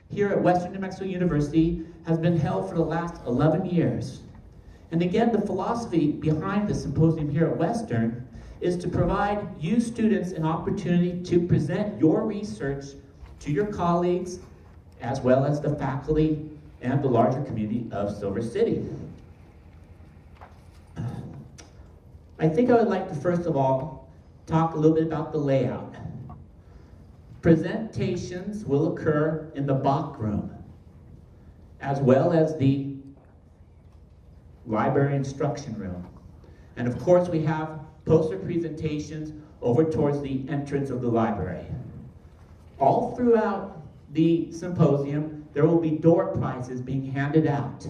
here at Western New Mexico University has been held for the last 11 years. And again, the philosophy behind the symposium here at Western is to provide you students an opportunity to present your research to your colleagues, as well as the faculty and the larger community of Silver City. I think I would like to first of all talk a little bit about the layout. Presentations will occur in the Bach room, as well as the library instruction room. And of course, we have poster presentations over towards the entrance of the library. All throughout the symposium, there will be door prizes being handed out.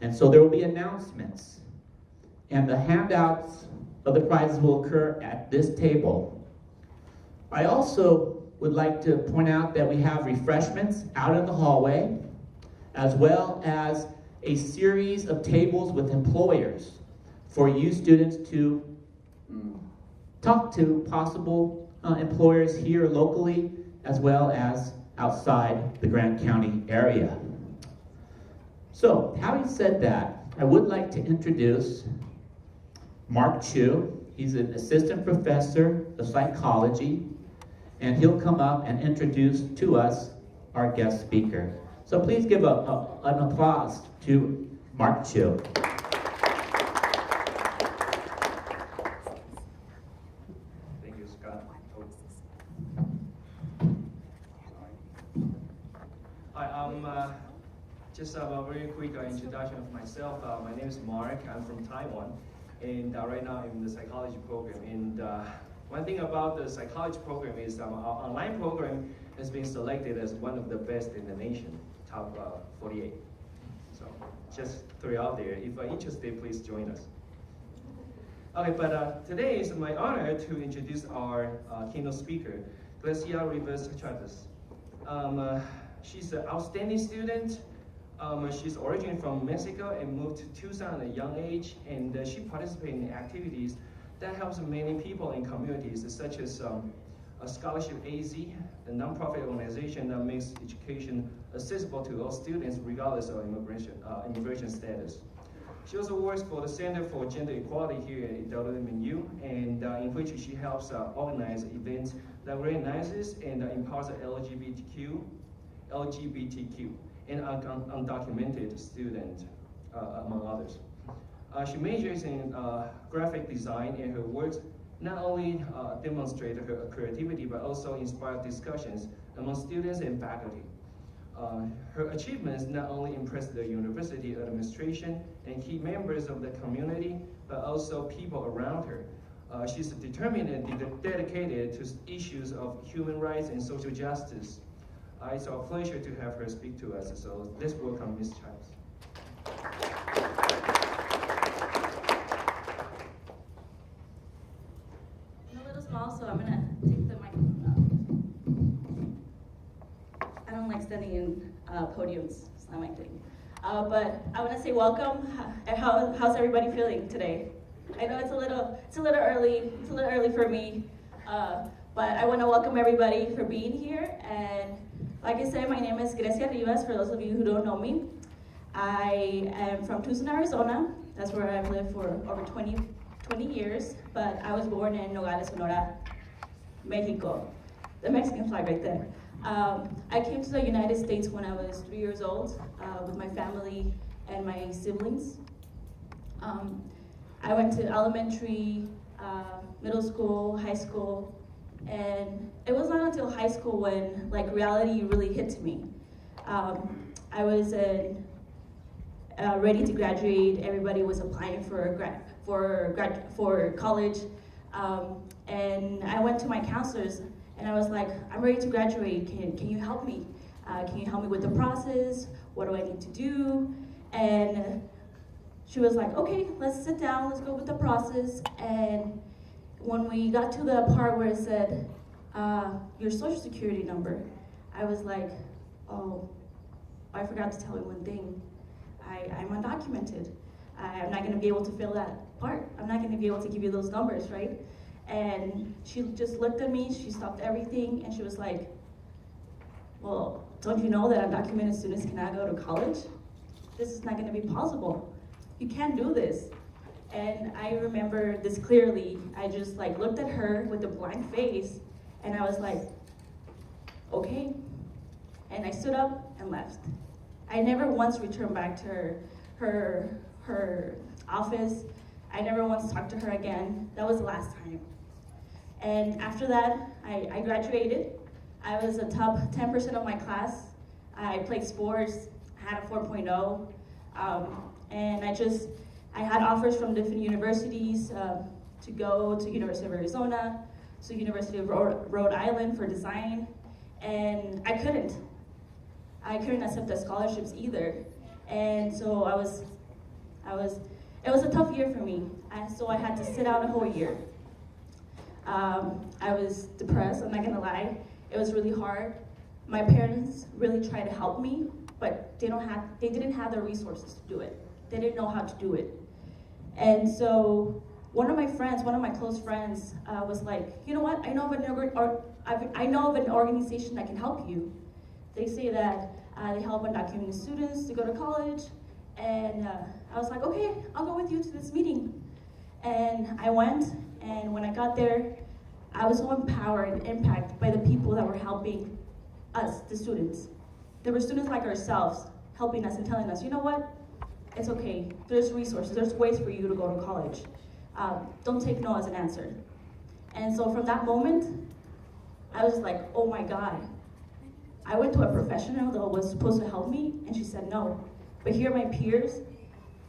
And so there will be announcements. And the handouts of the prizes will occur at this table. I also would like to point out that we have refreshments out in the hallway, as well as a series of tables with employers for you students to talk to possible employers here locally, as well as outside the Grand County area. So, having said that, I would like to introduce Mark Chu. He's an assistant professor of psychology, and he'll come up and introduce to us our guest speaker. So please give an applause to Mark Chu. Thank you, Scott. Hi, just a very quick introduction of myself. My name is Mark. I'm from Taiwan, and right now I'm in the psychology program. And one thing about the psychology program is our online program has been selected as one of the best in the nation, top 48. So just throw it out there. If you're interested, please join us. Okay, but today is my honor to introduce our keynote speaker, Gracia Rivas-Chatas. She's an outstanding student. She's originally from Mexico and moved to Tucson at a young age, and she participates in activities that helps many people in communities, such as a Scholarship AZ, a nonprofit organization that makes education accessible to all students regardless of immigration status. She also works for the Center for Gender Equality here at WNMU, and in which she helps organize events that recognizes and empowers the LGBTQ, and undocumented students, among others. She majors in graphic design, and her works not only demonstrate her creativity, but also inspire discussions among students and faculty. Her achievements not only impress the university administration and key members of the community, but also people around her. She's determined and dedicated to issues of human rights and social justice. It's our pleasure to have her speak to us, so let's welcome Ms. Childs. I'm a little small, so I'm gonna take the microphone up. I don't like standing in podiums, it's not my thing. But I want to say welcome. How's everybody feeling today? I know it's a little early for me, but I want to welcome everybody for being here. And like I said, my name is Gracia Rivas, for those of you who don't know me. I am from Tucson, Arizona. That's where I've lived for over 20 years, but I was born in Nogales, Sonora, Mexico. The Mexican flag right there. I came to the United States when I was 3 years old with my family and my siblings. I went to elementary, middle school, high school, and it was not until high school when reality really hit to me. I was ready to graduate. Everybody was applying for college, and I went to my counselors and I was like, I'm ready to graduate. Can you help me? Can you help me with the process? What do I need to do? And she was like, okay, let's sit down, let's go with the process. And when we got to the part where it said, your social security number, I was like, oh, I forgot to tell you one thing. I'm undocumented. I'm not gonna be able to fill that part. I'm not gonna be able to give you those numbers, right? And she just looked at me, she stopped everything, and she was like, well, don't you know that undocumented students cannot go to college? This is not gonna be possible. You can't do this. And I remember this clearly. I just like looked at her with a blank face, and I was like, okay. And I stood up and left. I never once returned back to her office. I never once talked to her again. That was the last time. And after that, I graduated. I was a top 10% of my class. I played sports, had a 4.0, and I had offers from different universities to go to University of Arizona, to University of Rhode Island for design, and I couldn't accept the scholarships either. And so it was a tough year for me. So I had to sit out a whole year. I was depressed, I'm not gonna lie. It was really hard. My parents really tried to help me, but they didn't have the resources to do it. They didn't know how to do it. And so one of my close friends was like, you know what, I know of an organization that can help you. They say that they help undocumented students to go to college. And I was like, okay, I'll go with you to this meeting. And I went, and when I got there, I was so empowered and impacted by the people that were helping us, the students. There were students like ourselves helping us and telling us, you know what, it's okay, there's resources, there's ways for you to go to college. Don't take no as an answer. And so from that moment, I was like, oh my God. I went to a professional that was supposed to help me, and she said no. But here are my peers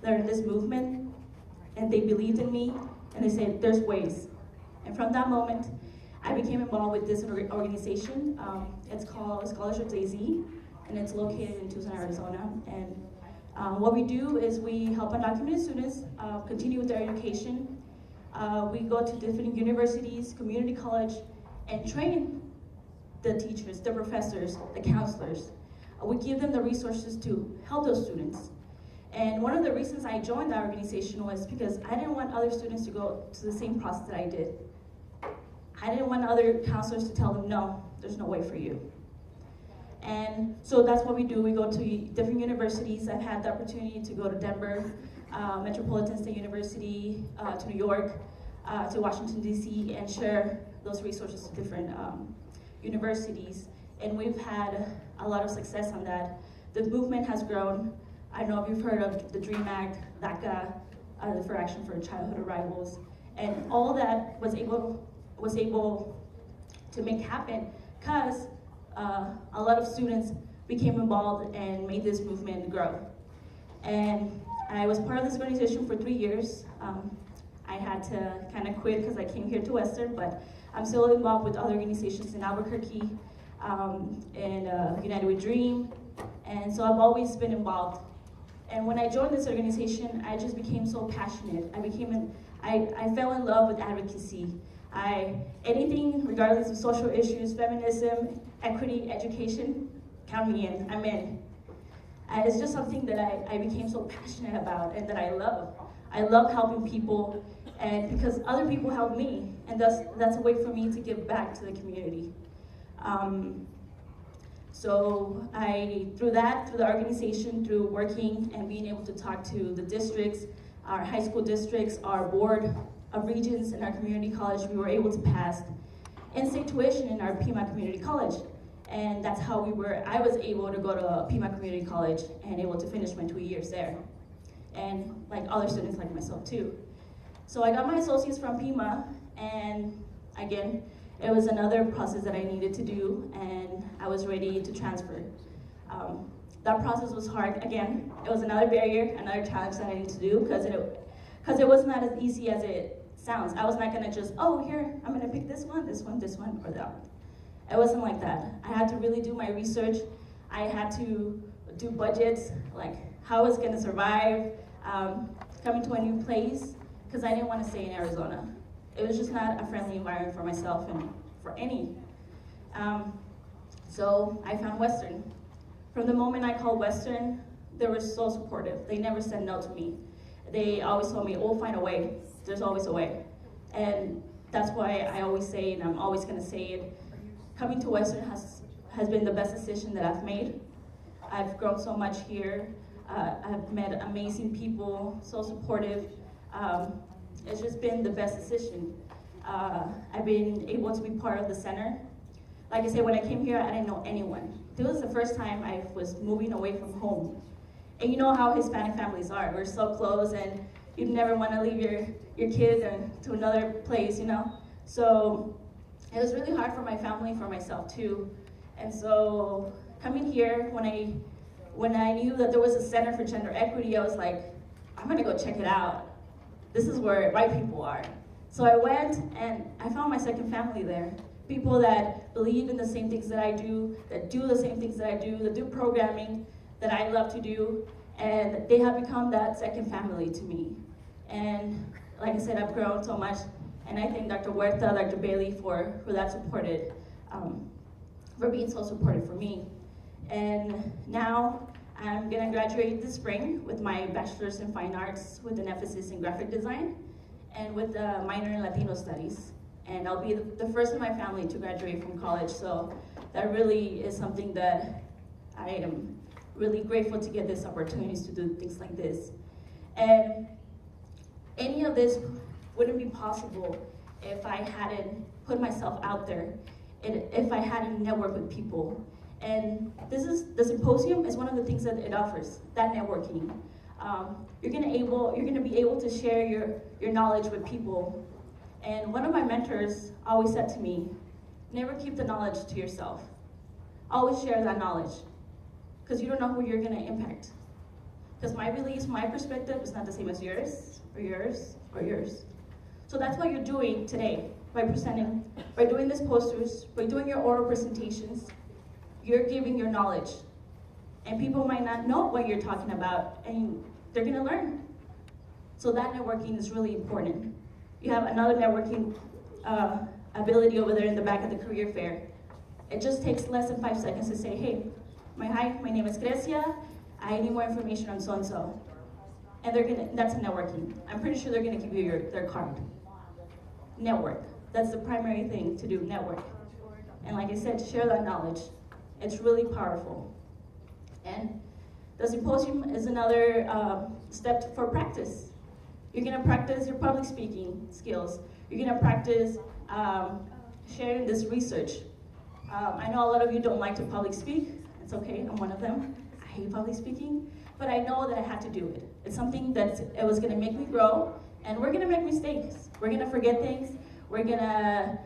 that are in this movement, and they believed in me, and they said, there's ways. And from that moment, I became involved with this organization. It's called Scholarships AZ, and it's located in Tucson, Arizona. And what we do is we help undocumented students continue with their education. We go to different universities, community college, and train the teachers, the professors, the counselors. We give them the resources to help those students. And one of the reasons I joined that organization was because I didn't want other students to go to the same process that I did. I didn't want other counselors to tell them, no, there's no way for you. And so that's what we do. We go to different universities. I've had the opportunity to go to Denver, Metropolitan State University, to New York, to Washington, DC, and share those resources to different universities. And we've had a lot of success on that. The movement has grown. I know if you've heard of the DREAM Act, DACA, the for Action for Childhood Arrivals, and all that was able to make happen because a lot of students became involved and made this movement grow. And I was part of this organization for 3 years. I had to kind of quit because I came here to Western, but I'm still involved with other organizations in Albuquerque, and United We Dream, and so I've always been involved. And when I joined this organization, I just became so passionate. I fell in love with advocacy. Anything regardless of social issues, feminism, equity, education, count me in, I'm in. It's just something that I became so passionate about and that I love. I love helping people, and because other people help me, and that's a way for me to give back to the community. So through the organization, through working and being able to talk to the districts, our high school districts, our board of regents and our community college, we were able to pass in-state tuition in our Pima Community College. And that's how I was able to go to Pima Community College and able to finish my 2 years there. And like other students like myself too. So I got my associates from Pima, and again, it was another process that I needed to do, and I was ready to transfer. That process was hard. Again, it was another barrier, another challenge that I needed to do, because it was not as easy as it sounds. I was not gonna just, oh, here, I'm gonna pick this one, this one, this one, or that one. It wasn't like that. I had to really do my research. I had to do budgets, like how I was gonna survive, coming to a new place, because I didn't want to stay in Arizona. It was just not a friendly environment for myself and for any. So I found Western. From the moment I called Western, they were so supportive. They never said no to me. They always told me, we'll find a way. There's always a way. And that's why I always say, and I'm always gonna say it, coming to Western has has been the best decision that I've made. I've grown so much here. I've met amazing people, so supportive. It's just been the best decision. I've been able to be part of the center. Like I said, when I came here, I didn't know anyone. This was the first time I was moving away from home. And you know how Hispanic families are. We're so close, and you never want to leave your kid to another place, you know? So it was really hard for my family, for myself too. And so coming here, when I knew that there was a Center for Gender Equity, I was like, I'm gonna go check it out. This is where white people are. So I went and I found my second family there. People that believe in the same things that I do, that do the same things that I do, that do programming that I love to do, and they have become that second family to me. And like I said, I've grown so much, and I thank Dr. Huerta, Dr. Bailey for that supported, for being so supportive for me. And now I'm gonna graduate this spring with my bachelor's in fine arts with an emphasis in graphic design and with a minor in Latino studies. And I'll be the first in my family to graduate from college, so that really is something that I am really grateful to get this opportunities to do things like this. And any of this wouldn't be possible if I hadn't put myself out there, and if I hadn't networked with people. And the symposium is one of the things that it offers, that networking. You're gonna be able to share your knowledge with people. And one of my mentors always said to me, never keep the knowledge to yourself. Always share that knowledge, because you don't know who you're gonna impact. Because my beliefs, my perspective is not the same as yours, or yours, or yours. So that's what you're doing today, by presenting, by doing these posters, by doing your oral presentations. You're giving your knowledge. And people might not know what you're talking about, and they're gonna learn. So that networking is really important. You have another networking ability over there in the back of the career fair. It just takes less than 5 seconds to say, hey, hi, my name is Grecia. I need more information on so-and-so. And that's a networking. I'm pretty sure they're gonna give you their card. Network. That's the primary thing to do, network. And like I said, share that knowledge. It's really powerful. And the symposium is another step for practice. You're gonna practice your public speaking skills. You're gonna practice sharing this research. I know a lot of you don't like to public speak. It's okay, I'm one of them. I hate public speaking, but I know that I had to do it. It's something that it was gonna make me grow, and we're gonna make mistakes. We're gonna forget things. We're gonna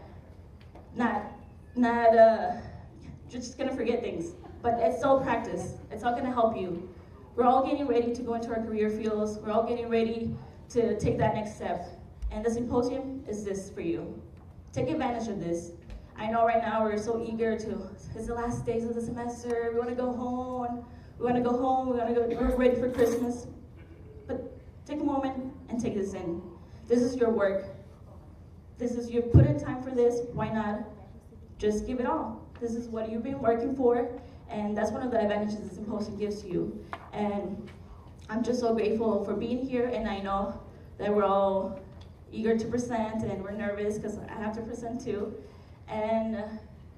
just gonna forget things. But it's all practice. It's all gonna help you. We're all getting ready to go into our career fields. We're all getting ready to take that next step. And the symposium is this for you. Take advantage of this. I know right now we're so eager it's the last days of the semester, we wanna go home, we're ready for Christmas. But take a moment and take this in. This is your work. You put in time for this, why not just give it all? This is what you've been working for, and that's one of the advantages the symposium gives you. And I'm just so grateful for being here, and I know that we're all eager to present, and we're nervous because I have to present too. And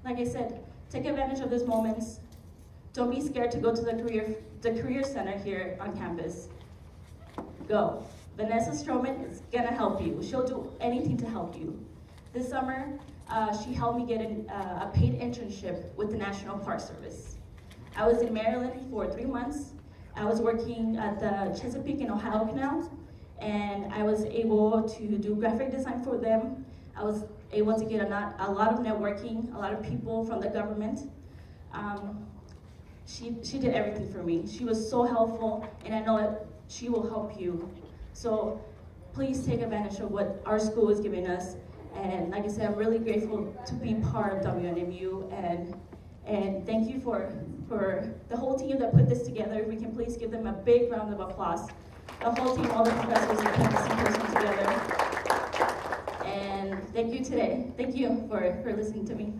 like I said, take advantage of these moments. Don't be scared to go to the career center here on campus. Go. Vanessa Stroman is gonna help you. She'll do anything to help you. This summer, she helped me get a paid internship with the National Park Service. I was in Maryland for 3 months. I was working at the Chesapeake and Ohio Canal, and I was able to do graphic design for them. I was able to get a lot of networking, a lot of people from the government. She did everything for me. She was so helpful, and I know that she will help you. So please take advantage of what our school is giving us. And like I said, I'm really grateful to be part of WNMU, and thank you for the whole team that put this together. If we can please give them a big round of applause. The whole team, all the professors that put this symposium together. And thank you today. Thank you for listening to me.